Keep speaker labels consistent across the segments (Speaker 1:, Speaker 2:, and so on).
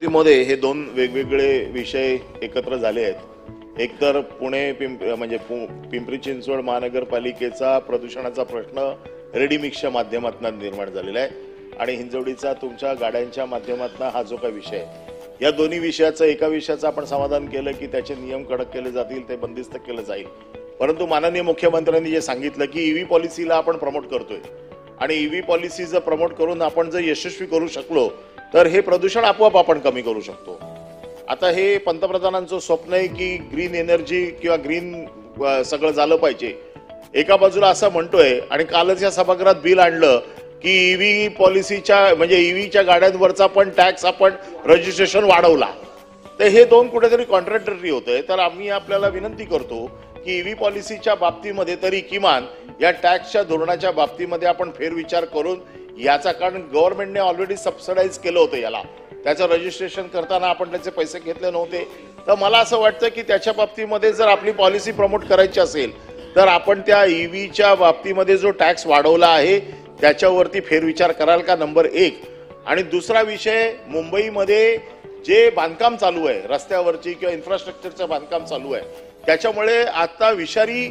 Speaker 1: मध्ये हे दोन वेगवेगळे विषय एकत्र झाले आहेत। एक तर पुणे पिंपरी चिंचवड महानगरपालिकेचा प्रदूषणाचा प्रश्न रेडी मिक्सच्या माध्यमातून निर्माण झालेला आहे आणि हिंजवडीचा तुमच्या गाड्यांच्या माध्यमातून हा जो काही विषय आहे, या दोन्ही विषयाचं एका विषयाचं आपण समाधान केलं की त्याचे नियम कडक केले जातील, ते बंदिस्त केलं जाईल। परंतु माननीय मुख्यमंत्र्यांनी जे सांगितलं की ईव्ही पॉलिसीला आपण प्रमोट करतोय आणि ईव्ही पॉलिसी जर प्रमोट करून आपण जर यशस्वी करू शकलो तर हे प्रदूषण आपोआप आपण कमी करू शकतो। आता हे पंतप्रधानांचं स्वप्न आहे की ग्रीन एनर्जी किंवा ग्रीन सगळं झालं पाहिजे। एका बाजूला असं म्हणतोय आणि कालच या सभागृहात बिल आणलं की ईव्ही पॉलिसीच्या ईव्हीच्या गाड्यांवरचा पण टॅक्स आपण रजिस्ट्रेशन वाढवला। तर हे दोन कुठेतरी कॉन्ट्रॅडिक्टरी होतंय। तर आम्ही आपल्याला विनंती करतो की ईव्ही पॉलिसीच्या बाबतीमध्ये तरी किमान या टॅक्सच्या धोरणाच्या बाबतीमध्ये आपण फेरविचार करून याचा, कारण गव्हर्नमेंटने ऑलरेडी सबसिडाइज केलं होतं याला, त्याचं रजिस्ट्रेशन करताना आपण त्याचे पैसे घेतले नव्हते। तर मला असं वाटतं की त्याच्या बाबतीमध्ये जर आपली पॉलिसी प्रमोट करायची असेल तर आपण त्या ईव्हीच्या बाबतीमध्ये जो टॅक्स वाढवला आहे त्याच्यावरती फेरविचार कराल का, नंबर एक। आणि दुसरा विषय, मुंबईमध्ये जे बांधकाम चालू आहे रस्त्यावरची किंवा इन्फ्रास्ट्रक्चरचं बांधकाम चालू आहे त्याच्यामुळे आता विषारी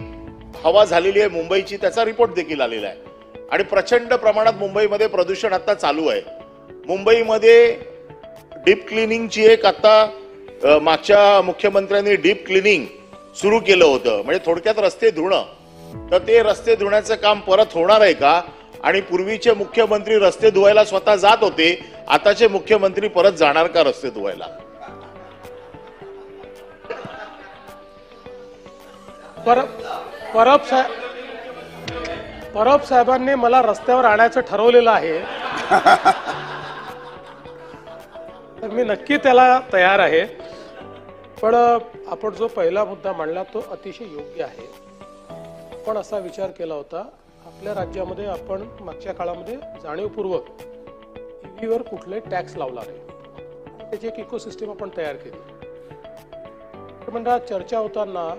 Speaker 1: हवा झालेली आहे मुंबईची, त्याचा रिपोर्ट देखील आलेला आहे आणि प्रचंड प्रमाणात मुंबईमध्ये प्रदूषण आता चालू आहे। मुंबईमध्ये डीप क्लिनिंगची एक आता मागच्या मुख्यमंत्र्यांनी डीप क्लिनिंग सुरू केलं होतं, म्हणजे थोडक्यात रस्ते धुणं। तर ते रस्ते धुण्याचं काम परत होणार आहे का? आणि पूर्वीचे मुख्यमंत्री रस्ते धुवायला स्वतः जात होते, आताचे मुख्यमंत्री परत जाणार का रस्ते धुवायला?
Speaker 2: परब साहेबांनी मला रस्त्यावर आणायचं ठरवलेलं आहे, तर मी नक्की त्याला तयार आहे। पण आपण जो पहिला मुद्दा मांडला तो अतिशय योग्य आहे। पण असा विचार केला होता, आपल्या राज्यामध्ये आपण मागच्या काळामध्ये जाणीवपूर्वक ईव्हीवर कुठले टॅक्स लावला नाही, त्याची एक इकोसिस्टम आपण तयार केली। म्हणजे चर्चा होताना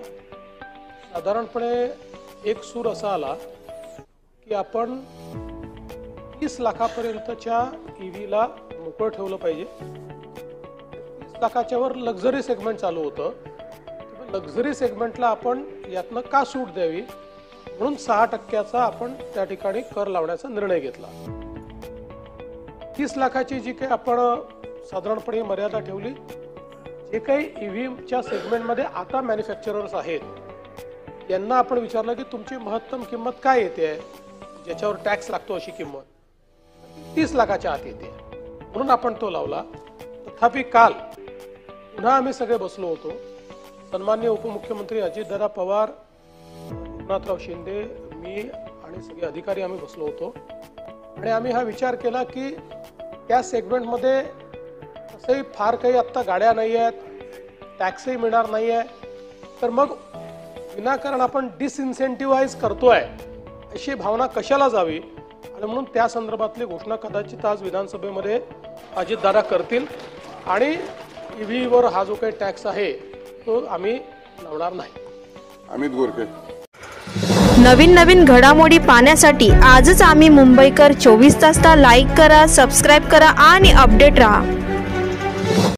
Speaker 2: साधारणपणे एक सूर असा आला की आपण 30 लाखापर्यंतच्या ईव्हीला मोकळं ठेवलं पाहिजे। 30 लाखाच्या वर लक्झरी सेगमेंट चालू होतं, लक्झरी सेगमेंटला आपण यातनं का सूट द्यावी म्हणून 6% आपण त्या ठिकाणी कर लावण्याचा निर्णय घेतला। 30 लाखाची जी काही आपण साधारणपणे मर्यादा ठेवली, जे काही ईव्हीच्या सेगमेंटमध्ये आता मॅन्युफॅक्चरर्स आहेत यांना आपण विचारलं की तुमची महत्तम किंमत काय येते ज्याच्यावर टॅक्स लागतो, अशी किंमत 30 लाखाच्या आत येते, म्हणून आपण तो लावला। तथापि काल पुन्हा आम्ही सगळे बसलो होतो, सन्माननीय उपमुख्यमंत्री अजितदादा पवार, एकनाथराव शिंदे, मी आणि सगळे अधिकारी आम्ही बसलो होतो आणि आम्ही हा विचार केला की त्या सेगमेंटमध्ये तसंही फार काही आत्ता गाड्या नाही आहेत, टॅक्सही मिळणार नाही आहे, तर मग विनाकारण आपण डिसइन्सेंटिव्हाइज करतोय अशी भावना कशाला जावी, आणि म्हणून त्या संदर्भातली घोषणा कदाचित आज विधानसभेमध्ये अजितदादा करतील आणि ईव्हीवर हा जो काही टॅक्स आहे तो आम्ही लावणार नाही।
Speaker 3: अमित गोरखे।
Speaker 4: नवीन घडामोडी पाहण्यासाठी आजच आम्ही मुंबईकर 24 तासला लाईक करा, सबस्क्राईब करा आणि अपडेट रहा।